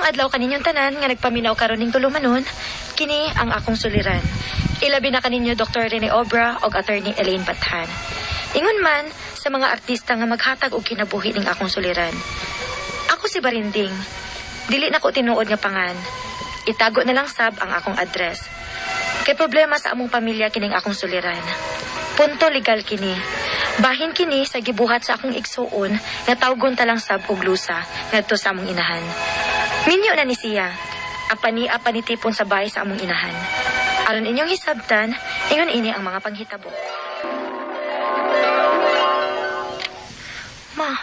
adlaw kaninyong tanan nga nagpaminaw karon ning tulumanon, kini ang akong suliran. Ilabi na kaninyo Dr. Rene Obra o Attorney Elaine Bathan. Ingon man sa mga artista nga maghatag og kinabuhi ning akong suliran. Ako si Barinding. Dili na ko tinuod nga pangan. Itago na lang sab ang akong address. Kay problema sa among pamilya kining akong suliran. Punto legal kini. Bahin kini sa gibuhat sa akong igsuon nga tawgon talang sab og lusa ngadto sa among inahan. Minyo na ni siya. Apani tipon sa bahay sa among inahan. Aron inyong hisabtan, ingon ini ang mga panghitabo. Ma,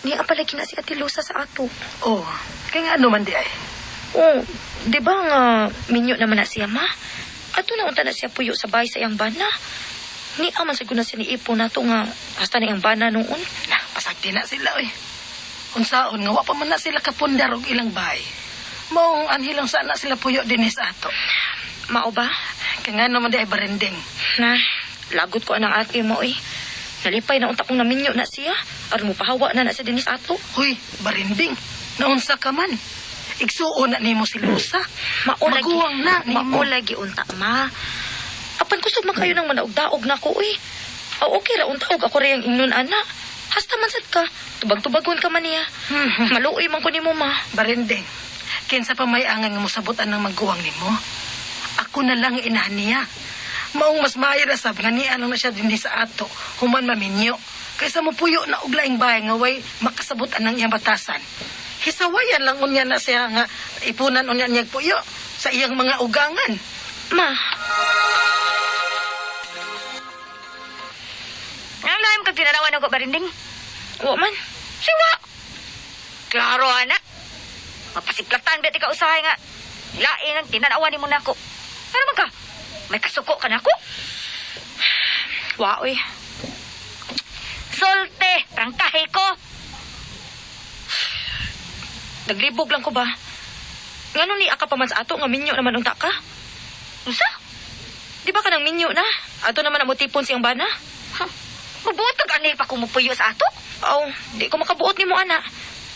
di apalagi na si Ate Lusa sa ato. Oh, kaya nga ano man di ay. Oh, di ba nga minyo naman na siya, ma? Ato na unta na siya puyo sa bahay sa iyang bana. Ni aman sa na siya ni Ipo na to nga hasta na iyang bana noon. Nah, pasagti na sila oy. Unsaon nga wa pa man na sila kapundar og ilang bahay. Maong anhilang sana sila puyo dinis ato. Mao ba? Kaya nga naman di ay Barinding. Na, lagot ko anang ate mo eh. Nalipay na unta kong naminyo na siya. Aron mo pahawa na sa dinis ato. Huy, Barinding, naunsa ka man. Igsuon na nimo si Lusa. Maguwang na nimo. Maulagi unta, ma. Apan kusog man kayo nang manaog-daog na ko eh. Okay ra unta og ako riyang ingnon ana. Hasta man sad ka. Tubag-tubagon ka man niya. Maluoy man ko nimo, ma. Barinding, kinsa pa may angan nga mosabutan ng maguwang nimo? Ako na lang inahan niya. Maong mas maayra sab nga niya lang na siya din sa ato. Human maminyo. Kaysa mo puyo na og laing bahay nga way makasabutan ng iyang batasan. Hisawayan lang unya na siya nga ipunan unya niya puyo sa iyang mga ugangan. Ma. Ang laim kag tinanawan ako, Barinding. Wa man. Siwa! Klaro, anak. Mapasiklatan, bet ikaw usahay nga. Lain ang tinanawan ni mo na ako. Ano man ka? May kasuko ka na ako? Wa, oy. Solte, prangkahe ko. Naglibog lang ko ba? Ngano ni aka pa man sa ato nga minyo naman unta ka? Usa? Di ba ka nang minyo na? Ato naman ang mutipon siyang bana? Mabuot kag anay pa kumupuyo sa ato? Oh, di ko makabuot ni mo, ana.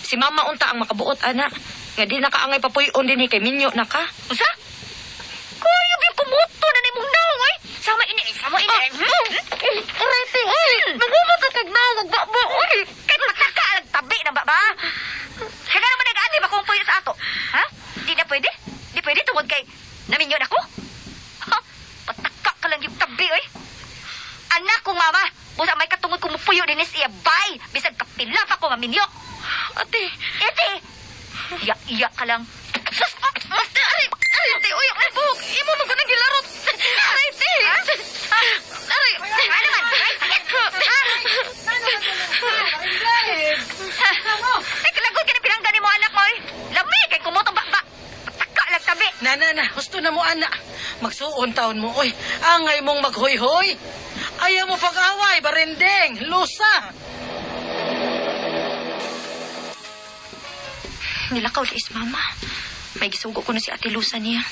Si mama unta ang makabuot, ana. Nga di nakaangay papuyon din kay minyo na ka. Usa? Kuya, yung kumuto na ni mong naway. Sama ini. Arete, oy! Nagumot ka kag nawag ba mo, oy! Kahit makakaalag tabi na ba? Kaya naman nag-ani ba kumupuyo sa ato? Ha? Di na pwede? Di pwede tungod kay naminyo na ko? Ha? Pataka ka lang yung tabi, oy. Anak kong mama, busa may katungod kumupuyo din siya, bay. Bisag kapila pa ko maminyo. Ate! Ete! Iyak ka lang. Sus! Ate, arete, oy! Ay, buhok! Imo mo ko nang gilarot! Arete! Aray! Ano man? Ay, sakit! Ay, kalagot ka na pinanggan mo, anak mo, eh. Lami, kay kumutong ba? Pataka lang tabi. Na, gusto na mo ana. Magsuon taon mo, oy. Angay mong maghoy-hoy. Ayaw mo pag-away, Barinding. Lusa. Nilakaw is mama. May gisugo ko na si Ate Lusa niya.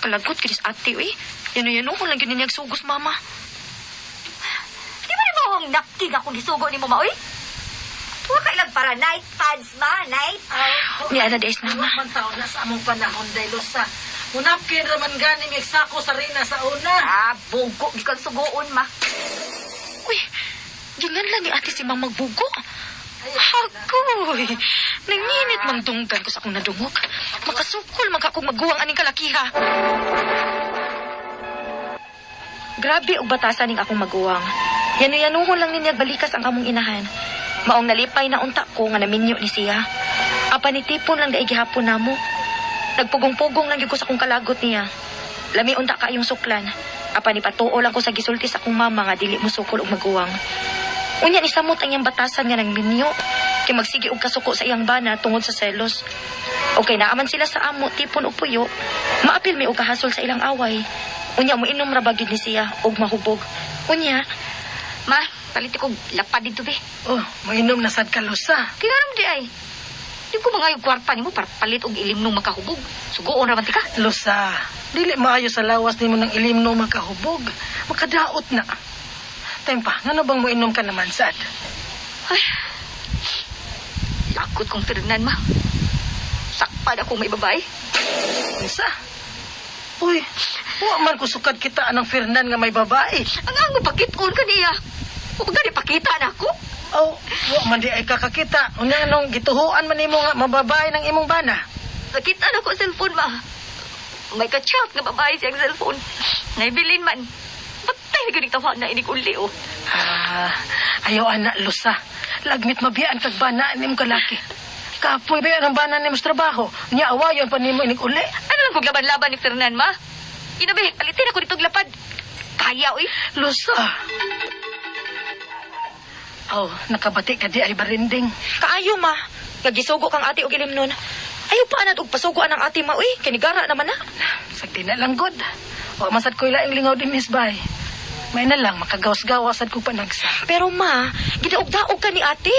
Kalagot kinis ate, uy. Yan ko lang yun niya sugos, mama. Di ba rin mo ang naptig akong gisugo ni mo, maoy? Huwag ka ilang para night pads, ma. Night. Ni Ana Days, mama. Man taon na sa among panahon, day Lusa. Munapkin raman ganing eksako sa rina sa una. Bugo. Di kang sugoon, ma. Uy, gingan lang ni ate si Mang magbugo. Hagoy! Nanginit mang dunggan ko sa akong nadungog. Makasukol magkakong maguwang aning kalakiha. Grabe og batasan ning akong maguwang. Yanuyanuhon lang niya balikas ang among inahan. Maong nalipay na unta ko nga naminyo ni siya. Apanitipon lang daig gihapon namo. Nagpugong-pugong lang gyud ko sa akong kalagot niya. Lami unta kayong suklan. Apanipatuo lang ko sa gisulti sa akong mama nga dili mo sukol og maguwang. Unya ni samot ang iyang batasan nga nang minyo. Kay magsigi og kasuko sa iyang bana tungod sa selos. Okay naaman sila sa amo tipon og puyo. Maapil mi og kahasol sa ilang away. Unya mo inom ra bagid ni siya og mahubog. Unya, Ma, paliti ko lapad dito, be. Oh, mainom na sad ka, Lusa. Tinaram di ay. Di ko mga yung kwarta ni mo para palit og ilim nung makahubog. Sugoon raman ti ka. Lusa, dili maayo sa lawas nimo ng ilim no makahubog. Makadaot na. Tempa, ngano bang mo inom ka naman sad? Ay, lakot kong tirnan, ma. Sakto Para kung may babae. Kinsa? Uy, wa man ko sukad kita anang Fernan nga may babae. Ang ango pakit-on ka niya. Huwag gani pakita na ako. Oh, wa man di ay kakakita. Unya anong gituhuan man nimo nga mababae ng imong bana. Nakita na ko ang cellphone, ma. May ka-chat nga babae siyang cellphone. Naibilin man. Batay na ganing tawa na inig uli, oh. Ayaw anak lusa. Lagmit mabiyaan kag bana nimong kalaki. Kapoy ba yan ang bana nimong trabaho? Nya awayon pa nimo inig uli. Ano lang kung laban-laban ni Fernan, ma? Inabi, palitin ako ditong lapad. Kaya, uy. Lusa. Oh, nakabati ka di ay barinding. Kaayo, ma. Nagisugo kang ate og ilimnon. Ayaw pa anad og pasuguan ang ate ma, uy. Kinigara naman na. Sagdi na lang god. O masad ko'y laing lingaw din Miss Bay. May na lang makagawas-gawas sad ko panagsa. Pero ma, gidaog-daog ka ni ate.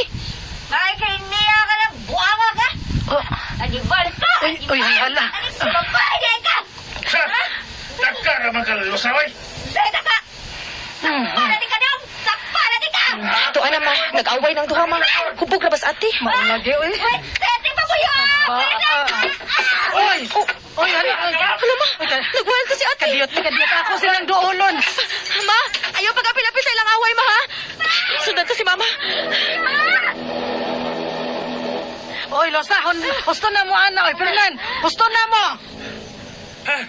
May kay niya ka ng buawa ka. Oh, Anibal ka. uy, hala. Babae ka. Sa! Taka naman ka lusaway! Dahil ka. Sakpala ka daw. Sakpala ka. Tuan na ma, nag-away ng duha ma. Hubog na bas ate. Maulagi, uy. Sete pa ko yun. Oy! Oy, hala. Hala ma, nag-wild ka si ate. Kadiyot ako silang doolon. Ma, ayaw pag-apil-apil sa ilang away ma ha. Sundan ka si mama. Oy, losahon. Husto na mo, ana. Oy, Fernan. Husto na mo. Ha?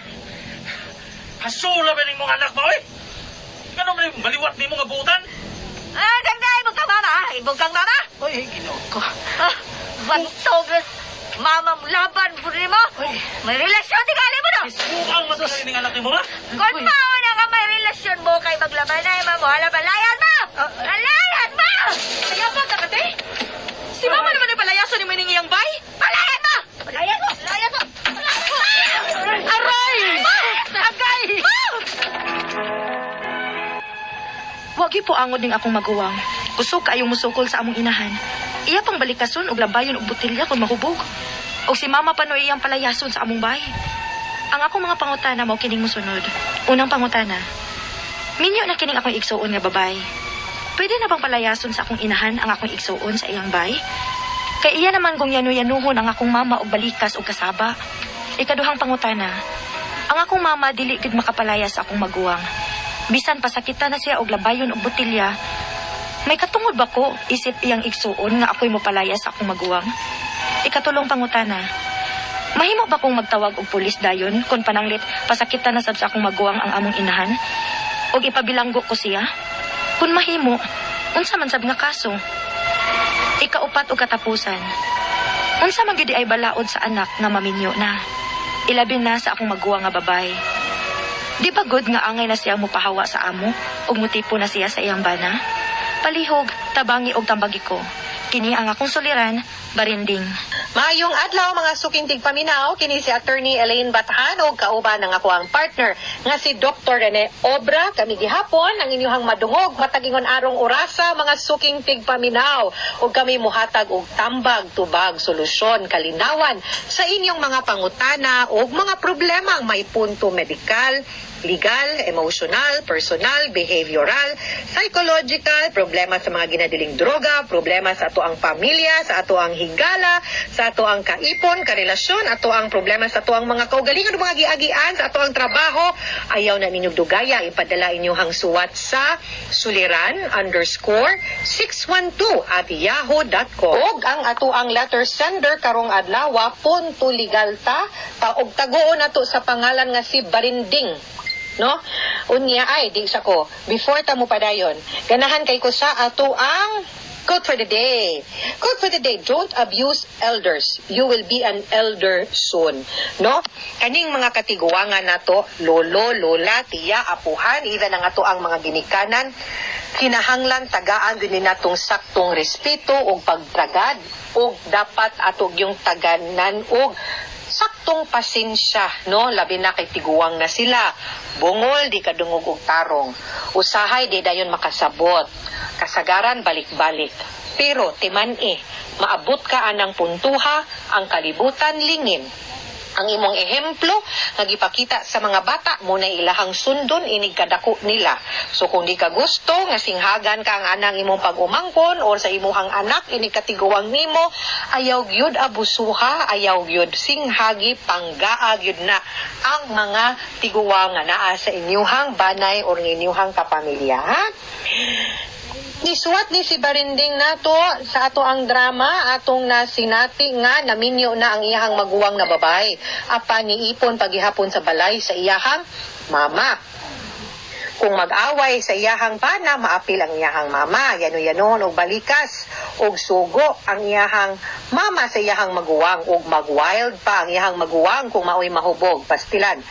Hasula ba ning mga anak mo, eh? Ganun man yung baliwat ni mga buutan? Ganda, ibog kang mama. Ibog kang mama. Oy, ginoo ko. Bantog. Mama mo, laban po rin mo. Oy. May relasyon, di kali mo no? Buang matulay ning anak ni mo, ha? Kung mao na ka may relasyon mo kay maglaban na mo, hala palayan mo! Palayan mo! Kaya ba, kakate? Si mama naman ay palayasan ni mo ning iyang bay. Palayan mo! Palayan mo! Palayan mo! Aray! Agay! Wagi po angod ning akong maguwang. Kusog kayong musukol sa among inahan. Iya pang balikason og labayon og botelya kung mahubog. Og si mama pa no iyang palayason sa among bay. Ang akong mga pangutana mao kining mosunod. Unang pangutana. Minyo na kining akong igsuon nga babay. Pwede na bang palayason sa akong inahan ang akong igsuon sa iyang bay? Kay iya naman kung yanu-yanuhon ang akong mama og balikas og kasaba. Ikaduhang pangutana. Ang akong mama dili gid makapalayas sa akong maguwang. Bisan pasakita na siya og labayon og botelya, may katungod ba ko isip iyang igsuon nga ako'y mopalayas sa akong maguwang? Ikatulong pangutana. Mahimo ba kong magtawag og pulis dayon kung pananglit pasakita na sab sa akong maguwang ang among inahan? Og ipabilanggo ko siya? Kung mahimo, unsa man sab nga kaso? Ikaupat og katapusan. Unsa man gyud ay balaod sa anak nga maminyo na? Ilabi na sa akong maguwang nga babay. Di ba good nga angay na siya mopahawa sa amo ug motipo na siya sa iyang bana? Palihog, tabangi og tambagi ko. Kini ang akong suliran, barinding. Maayong adlaw mga suking tigpaminaw, kini si Attorney Elaine Bathan o kauban ng ako ang partner nga si Dr. Rene Obra. Kami gihapon ang inyong madungog matagingon arong orasa mga suking tigpaminaw o kami muhatag og tambag, tubag, solusyon, kalinawan sa inyong mga pangutana o mga problema ang may punto medikal, legal, emotional, personal, behavioral, psychological, problema sa mga ginadiling droga, problema sa ato ang pamilya, sa ato ang higala, sa ato ang kaipon, karelasyon, ato ang problema sa ato ang mga kaugalingon, mga giagian, sa ato ang trabaho, ayaw na ninyong dugaya, ipadala inyong suwat sa suliran_612@yahoo.com. Og ang ato ang letter sender karong adlaw, punto legal ta, og tagoon nato sa pangalan nga si Barinding. No? Unya ay di sa ko before ta mo padayon ganahan kay ko sa ato ang quote for the day. Quote for the day: don't abuse elders, you will be an elder soon. No, kaning mga katiguangan nato, lolo, lola, tiya, apuhan, even ang ato ang mga ginikanan, kinahanglan tagaan din natong saktong respeto ug pagtagad, ug dapat ato yung taganan ug saktong pasensya, no? Labi na kay tiguang na sila. Bungol, di kadungog og tarong. Usahay, di dayon makasabot. Kasagaran, balik-balik. Pero, timan maabot ka anang puntuha, ang kalibutan lingin. Ang imong ehemplo nga gipakita sa mga bata mo na ilahang sundon inig kadako nila. So kung di ka gusto nga singhagan ka ang anang imong pag-umangkon or sa imuhang anak inig katiguang nimo, ayaw gyud abusuha, ayaw gyud singhagi, panggaa gyud na ang mga tiguwang nga naa sa inyuhang banay or inyuhang kapamilya. Ha? Nisuwat ni si Barinding nato sa ato ang drama atong nasinati nga naminyo na ang iyahang maguwang na babae. Apa ni ipon paghihapon sa balay sa iyahang mama. Kung mag-away sa iyahang pana, maapil ang iyahang mama. Yano-yanon og balikas og sugo ang iyahang mama sa iyahang maguwang og mag-wild pa ang iyahang maguwang kung maoy mahubog. Pastilan.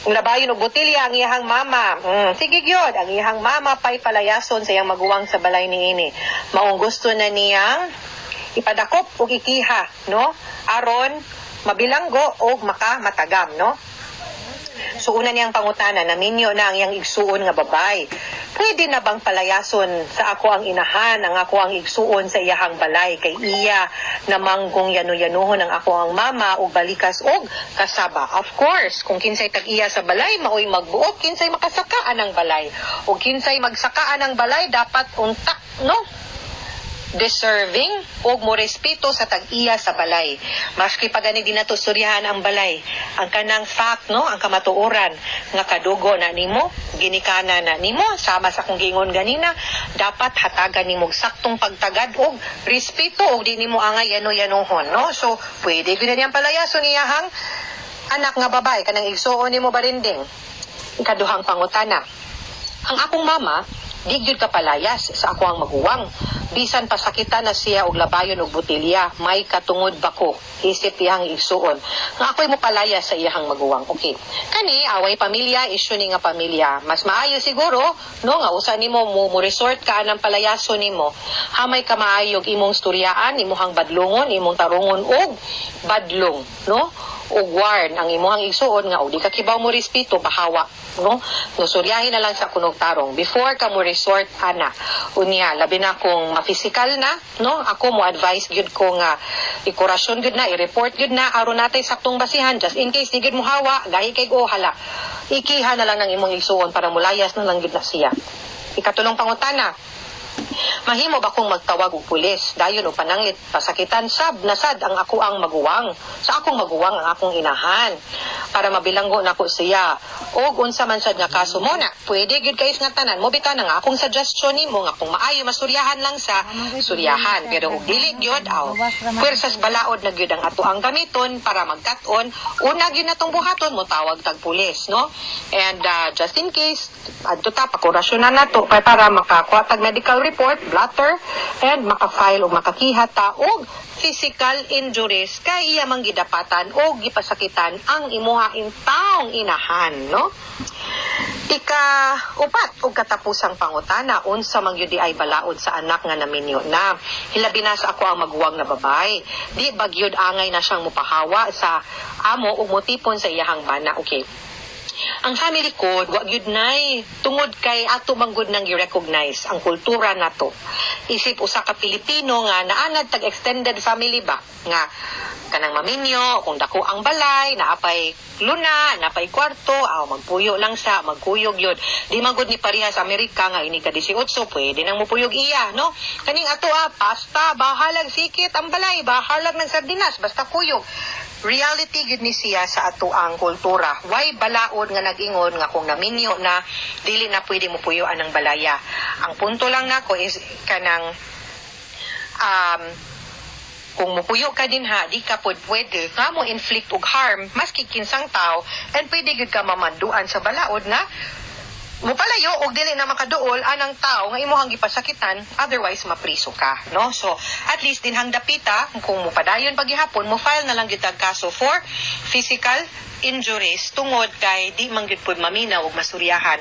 Labayon og botilya ang iyahang mama. Sige gyud, ang iyahang mama pay palayason sa iyang maguwang sa balay niini. Maong gusto na niyang ipadakop og ikiha, no? Aron mabilanggo og makamatagam, no? So una niyang pangutana, naminyo na ang iyang igsuon nga babay. Pwede na bang palayason sa ako ang inahan, ang ako ang igsuon sa iyahang balay, kay iya namang kung yano-yanuhon ang ako ang mama o balikas og kasaba. Of course, kung kinsay tag-iya sa balay, maoy magbuok, kinsay makasakaan ng balay. O kinsay magsakaan ng balay, dapat unta, no? Deserving o mo respeto sa tag-iya sa balay. Maski pagani di nato suryahan ang balay, ang kanang fact, no, ang kamatuoran nga kadugo na nimo, ginikana na nimo, sama sa kung giingon ganina, dapat hatagan nimo saktong pagtagad og respeto og di nimo angay yano-yanohon, no? So pwede gyud niyang palayason iyahang anak nga babae kanang igsuon nimo Barinding. Ikaduhang pangutana, ang akong mama di gyud kapalayas sa ako ang maguwang. Bisan pasakitan na siya og labayon og botilya, may katungod ba ko? Isip iyang igsuon. Nga ako'y mo palayas sa iyahang maguwang. Okay. Kani, away pamilya, issue ni nga pamilya. Mas maayo siguro, no, nga usa nimo mo resort ka ng palayaso nimo. Hamay ka maayog imong storyaan, imuhang badlongon, imong tarungon og badlong, no? O warn ang imuhang igsuon nga o di ka kibaw mo respeto bahawa, no? Nusuryahin na lang sa kunog tarong before ka mo resort ana. Unya labi na kung ma-physical na, no? Ako mo advise gyud ko nga ikurasyon gyud na, i-report gyud na aron natay saktong basihan just in case di gyud mo hawa, gahi kay go hala. Ikiha na lang ng imong igsuon para mulayas na lang gyud na siya. Ikatulong pangutana, mahimo ba kung magtawag og pulis dayon og pananglit pasakitan sab nasad ang ako ang maguwang sa akong maguwang ang akong inahan para mabilanggo nako siya og unsa man sad nga kaso mo na pwede gyud kay nga tanan mo bitan nga akong suggestion nimo nga kung maayo masuryahan lang sa suryahan pero og dili gyud aw pwersas balaod na gyud ang ato ang gamiton para magkat-on una gyud natong buhaton mo tawag tag pulis, no? And just in case adto ta pakurasyonan nato para makakuha tag medical report, blatter, and makafile o makakihata o physical injuries kay iya mang gidapatan o gipasakitan ang imuha taong inahan, no? Ika-upat og katapusang pangutana unsa man gyud ay balaod sa anak nga naminyo na hilabi na sa ako ang maguwang na babay di bagyod angay na siyang mupahawa sa amo ug motipon sa iyahang bana. Okay, ang family code wa gyud nay tungod kay ato manggod nang i-recognize ang kultura nato. Isip usa ka Pilipino nga naanad tag extended family ba nga kanang maminyo kung dako ang balay naapay luna naapay kwarto magpuyo lang sa magkuyog yun di manggod ni pareha sa Amerika nga ini ka 18 pwede nang mupuyog iya, no? Kaning ato pasta bahalag sikit ang balay bahalag ng sardinas basta kuyog. Reality gud ni siya sa ato ang kultura. Why balaod nga nag-ingon nga kung naminyo na dili na pwede mo puyuan ang balaya. Ang punto lang nako is kanang kung mupuyo ka din di ka pwede nga mo inflict og harm maski kinsang tao and pwede gud ka mamanduan sa balaod na mupalayo og dili na makaduol anang tao nga imuhang gipasakitan otherwise mapriso ka, no? So at least dinhang dapita kung mupadayon paghihapon mo file na lang gyud tag kaso for physical injuries tungod kay di man gyud pud maminaw og masuryahan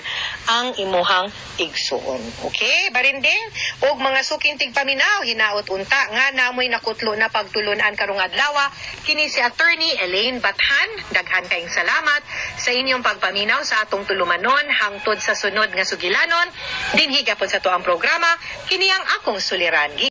ang imuhang igsuon. Okay, Barinding? Og mga sukintig paminaw hinaot unta nga namoy nakutlo na pagtulunan karong adlaw kini si Attorney Elaine Bathan. Daghan kayong salamat sa inyong pagpaminaw sa atong tulumanon hangtod sa sunod nga sugilanon dinhi gapon sa to ang programa kini ang akong suliran.